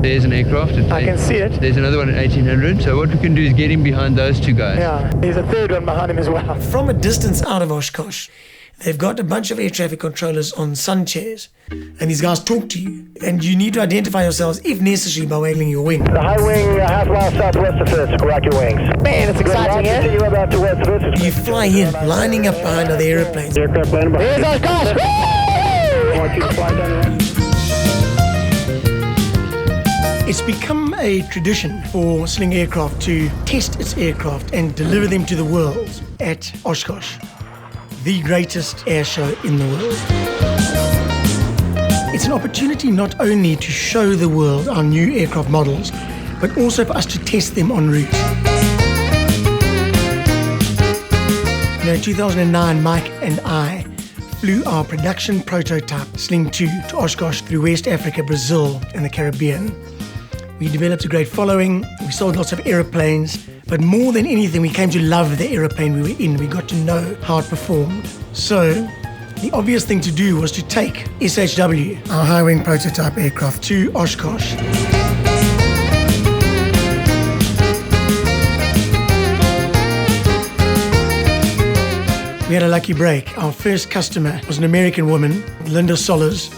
There's an aircraft. I can see it. There's another one at 1800. So what we can do is get him behind those two guys. Yeah, there's a third one behind him as well. From a distance out of Oshkosh, they've got a bunch of air traffic controllers on sun chairs, and these guys talk to you, and you need to identify yourselves, if necessary, by waggling your wing. The high wing, half mile southwest of Fisk, rock your wings. Man, it's exciting, yeah? Continue about to west of Fisk. You fly in, lining up behind other aeroplanes. Aircraft landing behind. There's Oshkosh! I want you to fly down the line. It's become a tradition for Sling Aircraft to test its aircraft and deliver them to the world at Oshkosh, the greatest air show in the world. It's an opportunity not only to show the world our new aircraft models, but also for us to test them en route. In 2009, Mike and I flew our production prototype Sling 2 to Oshkosh through West Africa, Brazil, and the Caribbean. We developed a great following, we sold lots of aeroplanes, but more than anything, we came to love the aeroplane we were in. We got to know how it performed. So, the obvious thing to do was to take SHW, our high-wing prototype aircraft, to Oshkosh. We had a lucky break. Our first customer was an American woman, Linda Sollars,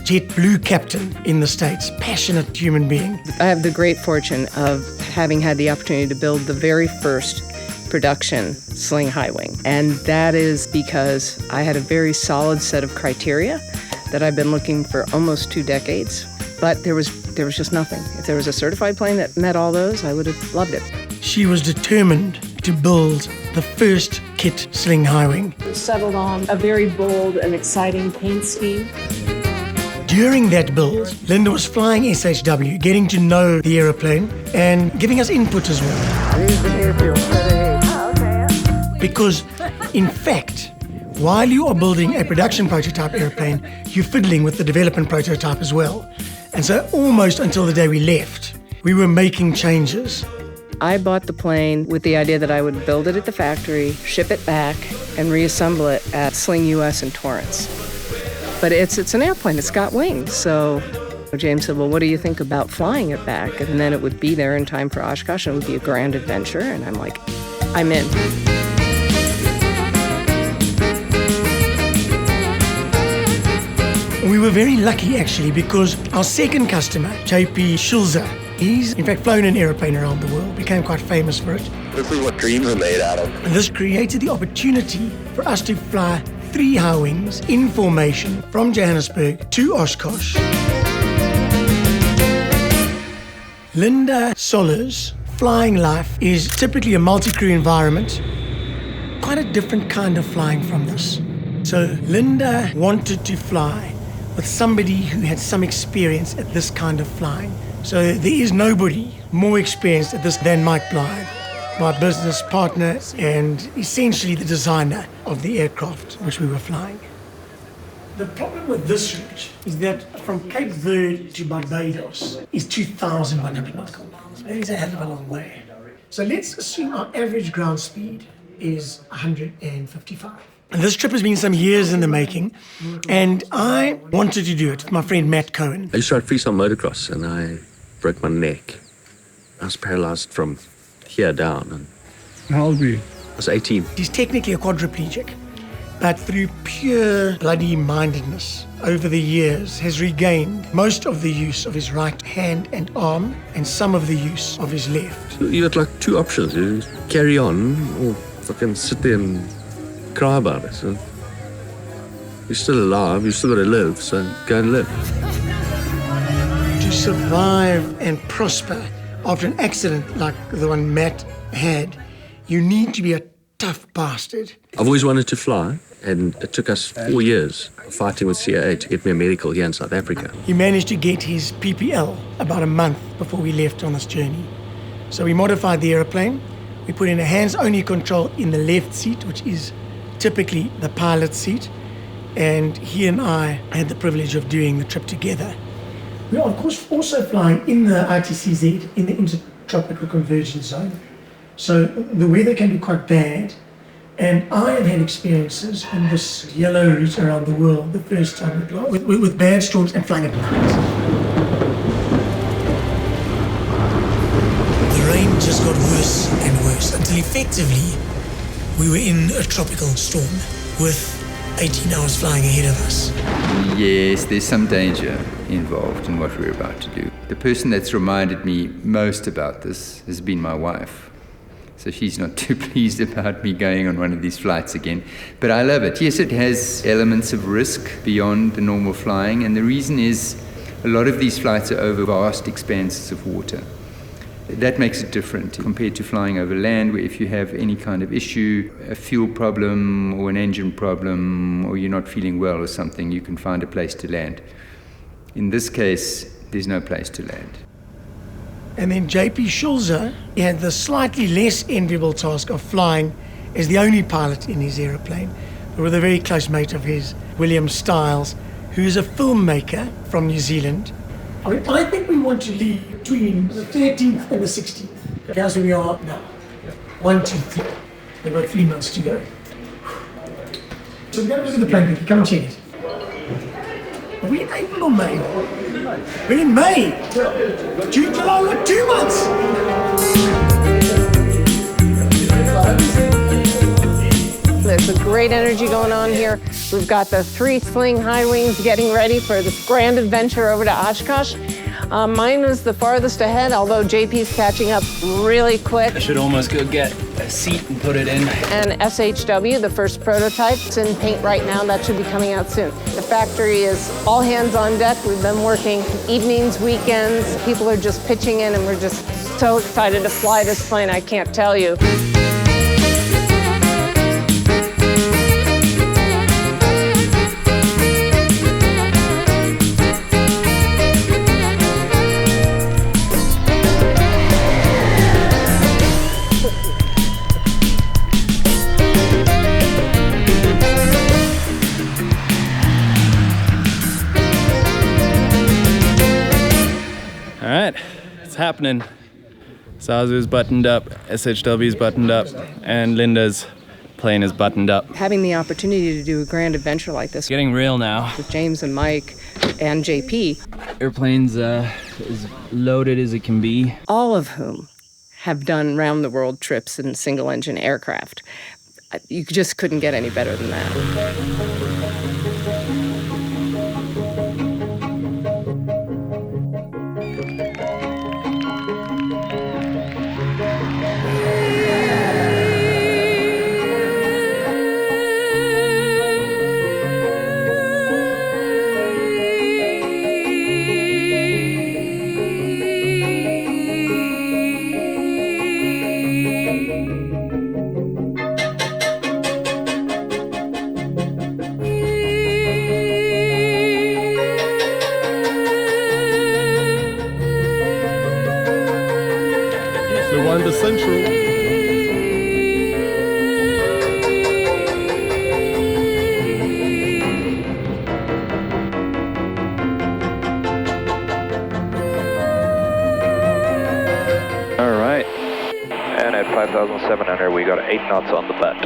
JetBlue captain in the States, passionate human being. I have the great fortune of having had the opportunity to build the very first production Sling High Wing. And that is because I had a very solid set of criteria that I've been looking for almost 2 decades. But there was just nothing. If there was a certified plane that met all those, I would have loved it. She was determined to build the first kit Sling High Wing. We settled on a very bold and exciting paint scheme. During that build, Linda was flying SHW, getting to know the aeroplane and giving us input as well. Because, in fact, while you are building a production prototype airplane, you're fiddling with the development prototype as well. And so almost until the day we left, we were making changes. I bought the plane with the idea that I would build it at the factory, ship it back, and reassemble it at Sling US in Torrance. But it's an airplane, it's got wings. So James said, well, what do you think about flying it back? And then it would be there in time for Oshkosh, and it would be a grand adventure. And I'm like, I'm in. We were very lucky, actually, because our second customer, JP Schulze, he's in fact flown an airplane around the world, became quite famous for it. This is what dreams are made out of. And this created the opportunity for us to fly 3 high wings in formation from Johannesburg to Oshkosh. Linda Sollars' flying life is typically a multi-crew environment, quite a different kind of flying from this. So Linda wanted to fly with somebody who had some experience at this kind of flying. So there is nobody more experienced at this than Mike Blythe, my business partner and essentially the designer of the aircraft which we were flying. The problem with this route is that from Cape Verde to Barbados is 2,100 nautical miles. That is a hell of a long way. So let's assume our average ground speed is 155. And this trip has been some years in the making, and I wanted to do it with my friend Matt Cohen. I used to ride freestyle motocross and I broke my neck. I was paralyzed from here down. And How old were you? I was 18. He's technically a quadriplegic, but through pure bloody mindedness over the years has regained most of the use of his right hand and arm and some of the use of his left. You had like 2 options. You carry on or fucking sit there and cry about it. So you're still alive, you still got to live, so go and live. To survive and prosper after an accident like the one Matt had, you need to be a tough bastard. I've always wanted to fly, and it took us 4 years of fighting with CIA to get me a medical here in South Africa. He managed to get his PPL about a month before we left on this journey. So we modified the airplane. We put in a hands-only control in the left seat, which is typically the pilot's seat, and he and I had the privilege of doing the trip together. We are, of course, also flying in the ITCZ, in the Intertropical Convergence Zone. So the weather can be quite bad, and I have had experiences on this yellow route around the world the first time with bad storms and flying at night. Well, effectively, we were in a tropical storm with 18 hours flying ahead of us. Yes, there's some danger involved in what we're about to do. The person that's reminded me most about this has been my wife. So she's not too pleased about me going on one of these flights again. But I love it. Yes, it has elements of risk beyond the normal flying, and the reason is a lot of these flights are over vast expanses of water. That makes it different compared to flying over land, where if you have any kind of issue, a fuel problem or an engine problem, or you're not feeling well or something, you can find a place to land. In this case, there's no place to land. And then JP Schulze, he had the slightly less enviable task of flying as the only pilot in his aeroplane, but with a very close mate of his, William Stiles, who is a filmmaker from New Zealand. I think we want to leave between the 13th and the 16th. That's where we are now. 1, 2, 3. We've got 3 months to go. So we're going to look at the plane. Come and check it. Are we in April or May? We're in May. June, July, we've got 2 months. There's a great energy going on here. We've got the 3 Sling High Wings getting ready for this grand adventure over to Oshkosh. Mine was the farthest ahead, although JP's catching up really quick. I should almost go get a seat and put it in. And SHW, the first prototype, is in paint right now. That should be coming out soon. The factory is all hands on deck. We've been working evenings, weekends. People are just pitching in, and we're just so excited to fly this plane, I can't tell you. All right, it's happening. Zazu's buttoned up, SHW's buttoned up, and Linda's plane is buttoned up. Having the opportunity to do a grand adventure like this Getting real now. with James and Mike and JP, Airplane's as loaded as it can be. all of whom have done round-the-world trips in single-engine aircraft. You just couldn't get any better than that. The Central. All right. And at 5,700, we got 8 knots on the butt.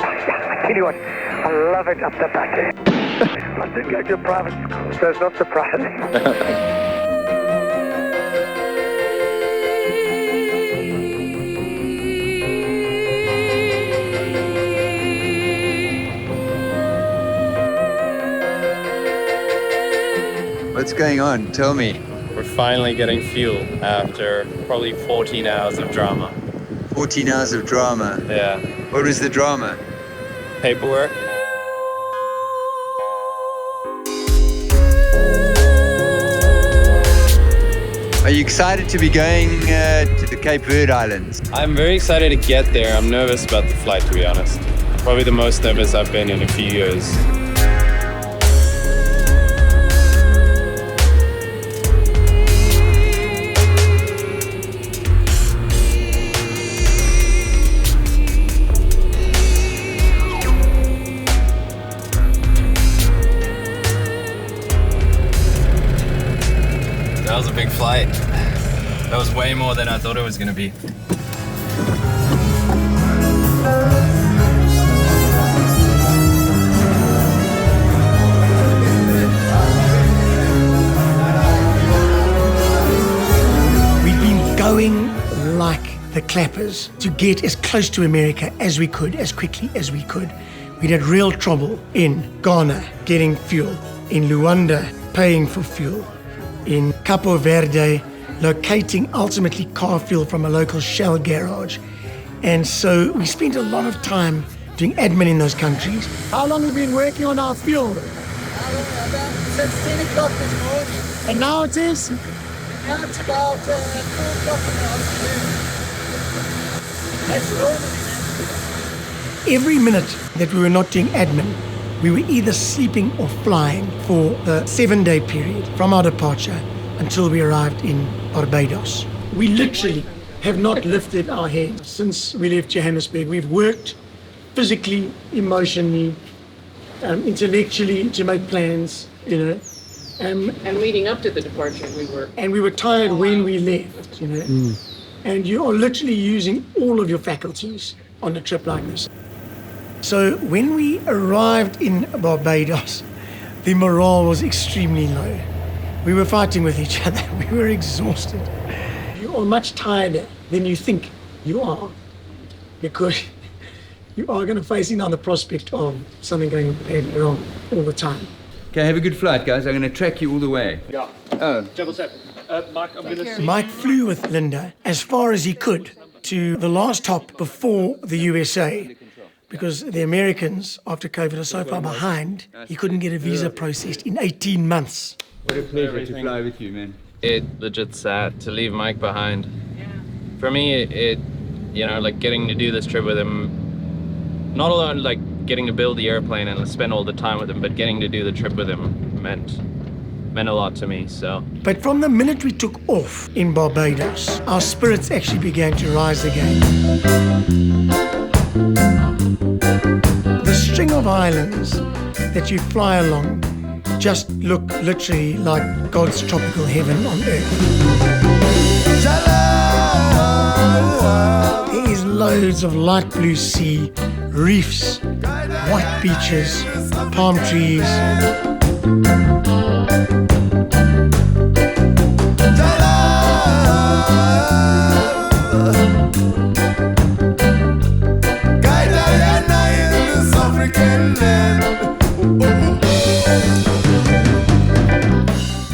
I tell you what, I love it up the back. I did go to a private school, so it's not surprising. What's going on? Tell me. We're finally getting fuel after probably 14 hours of drama. 14 hours of drama. Yeah. What was the drama? Paperwork. Are you excited to be going to the Cape Verde Islands? I'm very excited to get there. I'm nervous about the flight, to be honest. Probably the most nervous I've been in a few years. That was a big flight. That was way more than I thought it was going to be. We've been going like the clappers to get as close to America as we could, as quickly as we could. We had real trouble in Ghana getting fuel, in Luanda paying for fuel, in Capo Verde locating ultimately car fuel from a local Shell garage. And so we spent a lot of time doing admin in those countries. How long have you been working on our fuel? Since 10 o'clock this morning. And now it is? Now it's about 4 o'clock in the afternoon. That's normal. Every minute that we were not doing admin, we were either sleeping or flying for the 7-day period from our departure until we arrived in Barbados. We literally have not lifted our head since we left Johannesburg. We've worked physically, emotionally, intellectually to make plans, you know. And leading up to the departure, we were tired when we left, you know. And you are literally using all of your faculties on a trip like this. So when we arrived in Barbados, the morale was extremely low. We were fighting with each other. We were exhausted. You are much tireder than you think you are, because you are going to face another prospect of something going badly wrong all the time. Okay, have a good flight, guys. I'm going to track you all the way. Yeah. Oh. Double step. Mike, I'm going to see. Mike flew with Linda as far as he could to the last stop before the USA, because the Americans, after COVID, are so far behind, he couldn't get a visa processed in 18 months. What a pleasure to fly with you, man. It legit sad to leave Mike behind. For me, it like getting to do this trip with him, not alone like getting to build the airplane and spend all the time with him, but getting to do the trip with him meant a lot to me, so. But from the minute we took off in Barbados, our spirits actually began to rise again. The string of islands that you fly along just look literally like God's tropical heaven on earth. There is loads of light blue sea, reefs, white beaches, palm trees.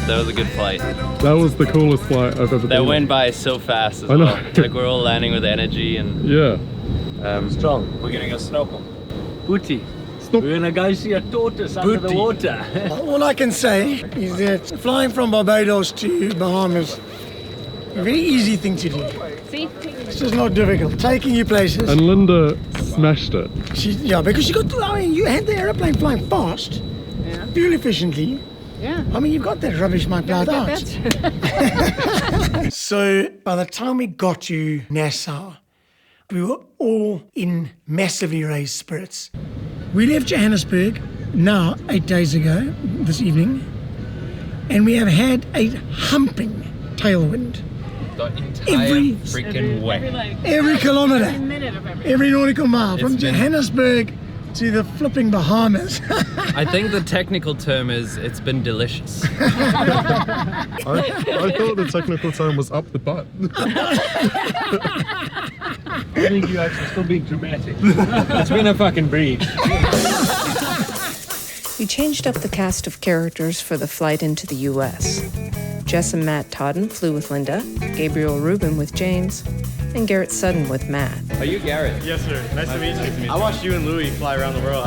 That was a good flight. That was the coolest flight I've ever done. That went by so fast as I know. well. Like we're all landing with energy and Yeah. strong. We're gonna go snorkel. Booty. We're gonna go see a tortoise under the water. All I can say is that flying from Barbados to Bahamas, a very easy thing to do. See? It's just not difficult. Taking you places. And Linda smashed it. Because you got to, you had the aeroplane flying fast, fuel efficiently. Yeah. I mean, you've got that rubbish my plowed out. So by the time we got to Nassau, we were all in massively raised spirits. We left Johannesburg now 8 days ago, this evening, and we have had a humping tailwind. The entire freaking way. Every kilometre, Every minute of every nautical mile, from Johannesburg to the flipping Bahamas. I think the technical term is it's been delicious. I thought the technical term was up the butt. I think you're actually still being dramatic. It's been a fucking breeze. We changed up the cast of characters for the flight into the U.S. Jess and Matt Todden flew with Linda, Gabriel Rubin with James, and Garrett Sutton with Matt. Are you Garrett? Yes, sir. Nice to meet you. I watched you and Louie fly around the world.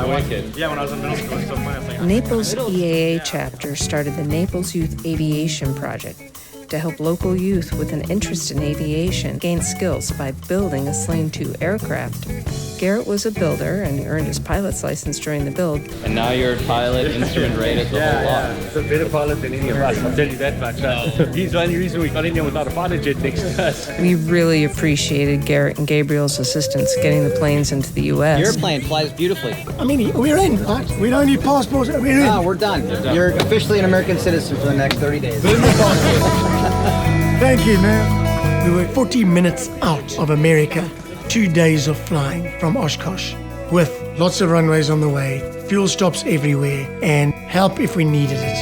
Yeah, when I was in middle school, it was so fun. I was like, Naples EAA chapter started the Naples Youth Aviation Project to help local youth with an interest in aviation gain skills by building a Sling 2 aircraft. Garrett was a builder and earned his pilot's license during the build. And now you're a pilot, instrument rated, the whole lot. He's a better pilot than any of us, I'll tell you that much. He's the only reason we got in here without a pilot jet next to us. We really appreciated Garrett and Gabriel's assistance getting the planes into the U.S. Your plane flies beautifully. I mean, we're in, right? We don't need passports, we're in. No, we're done. You're officially an American citizen for the next 30 days. Thank you, man. We were 40 minutes out of America, 2 days of flying from Oshkosh, with lots of runways on the way, fuel stops everywhere, and help if we needed it.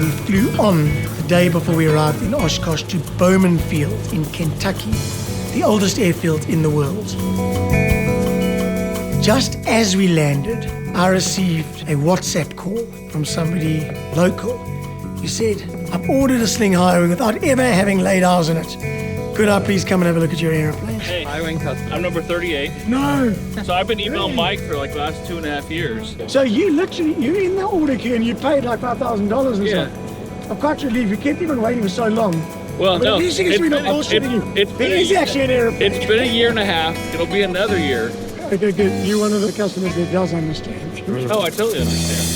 We flew on the the day before we arrived in Oshkosh to Bowman Field in Kentucky, the oldest airfield in the world. Just as we landed, I received a WhatsApp call from somebody local who said, I've ordered a Sling High Wing without ever having laid eyes on it. Could I please come and have a look at your airplane? Hey, High Wing customer. I'm number 38. No. So I've been emailing Mike for like the last 2.5 years. So you're in the order queue and you paid like $5,000 and Yeah. so. I'm quite relieved you kept even waiting for so long. Well, but no. at least you can not bullshitting you. It is actually an airplane. It's been a year and a half. It'll be another year. Okay, good. You're one of the customers that does understand. Oh, I totally understand.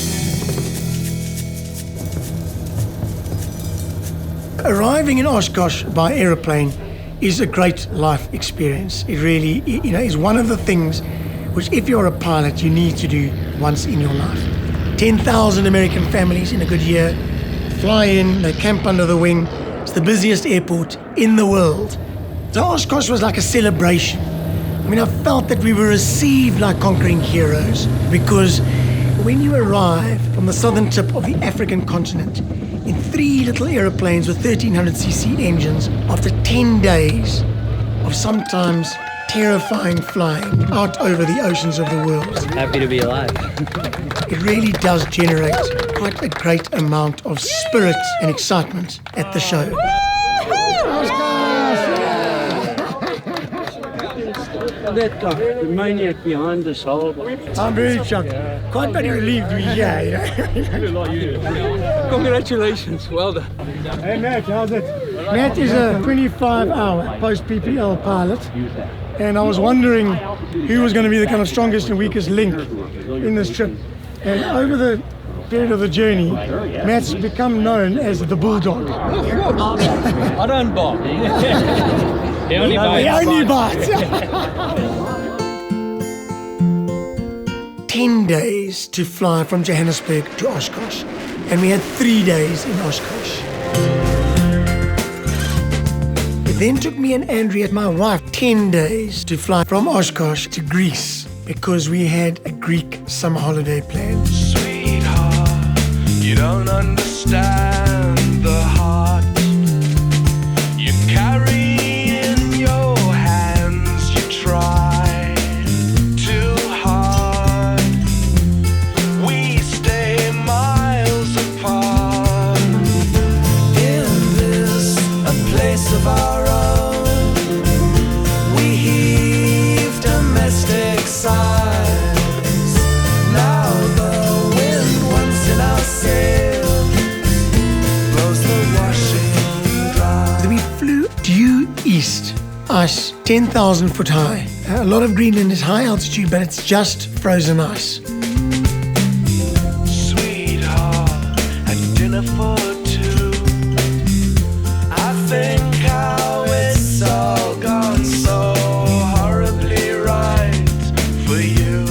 Arriving in Oshkosh by aeroplane is a great life experience. It really, is one of the things which, if you're a pilot, you need to do once in your life. 10,000 American families in a good year fly in, they camp under the wing. It's the busiest airport in the world. So Oshkosh was like a celebration. I mean, I felt that we were received like conquering heroes because when you arrive from the southern tip of the African continent in 3 little aeroplanes with 1,300cc engines after 10 days of sometimes terrifying flying out over the oceans of the world. Happy to be alive. It really does generate quite a great amount of spirit and excitement at the show. That the maniac behind us all. I'm very shocked. Quite very relieved to be here, Congratulations. Well done. Hey Matt, how's it? Matt is a 25-hour post-PPL pilot, and I was wondering who was going to be the kind of strongest and weakest link in this trip. And over the period of the journey, Matt's become known as the Bulldog. I don't bark. He only bites. 10 days to fly from Johannesburg to Oshkosh, and we had 3 days in Oshkosh. It then took me and Andrea, my wife, 10 days to fly from Oshkosh to Greece because we had a Greek summer holiday planned. Sweetheart, you don't understand the heart you carry in your hands. You try too hard. We stay miles apart. In this, a place of our own, we heave domestic sighs. Now the wind once in our sail blows the washing dry. We flew due east, ice 10,000 foot high. A lot of Greenland is high altitude, but it's just frozen ice. Sweetheart, at dinner for 2, I think how it's all gone so horribly right for you.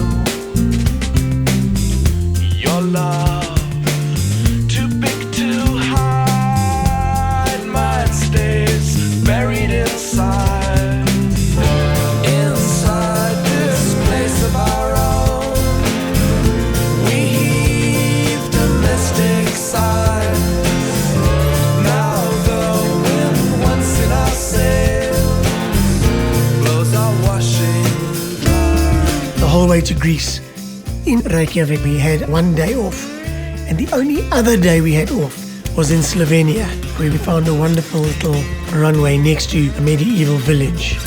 Your love, too big to hide, mine stays buried inside. Inside this place of our own, we heave domestic sighs. Now the wind once in our sail blows our washing dry. The whole way to Greece. In Reykjavik, we had 1 day off, and the only other day we had off was in Slovenia, where we found a wonderful little runway next to a medieval village.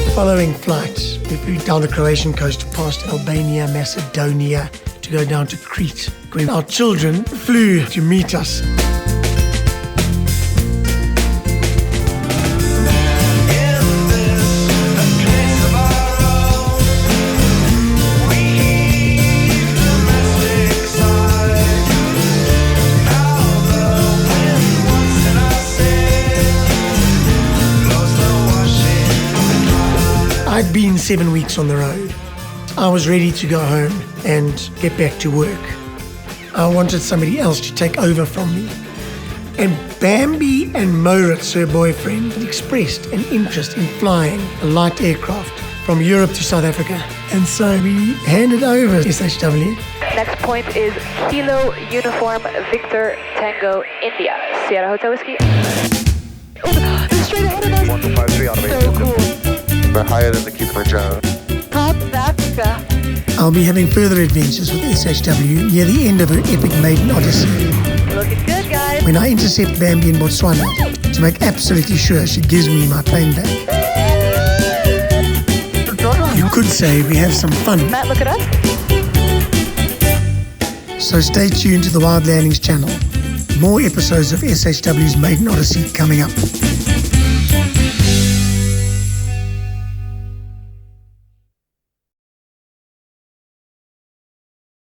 The following flight, we flew down the Croatian coast past Albania, Macedonia, to go down to Crete, where our children flew to meet us. I'd been 7 weeks on the road. I was ready to go home and get back to work. I wanted somebody else to take over from me. And Bambi and Maurits, her boyfriend, had expressed an interest in flying a light aircraft from Europe to South Africa. And so we handed over SHW. Next point is Kilo Uniform Victor Tango India. Sierra Hotel Whiskey. Oh, they're straight ahead of us. 1253 out of So cool. We're higher than the Kilimanjaro. South Africa. I'll be having further adventures with SHW near the end of her epic maiden Odyssey, Looking good, guys. when I intercept Bambi in Botswana to make absolutely sure she gives me my plane back. You could say we have some fun. Matt, look at us. So stay tuned to the Wild Landings channel. More episodes of SHW's Maiden Odyssey coming up.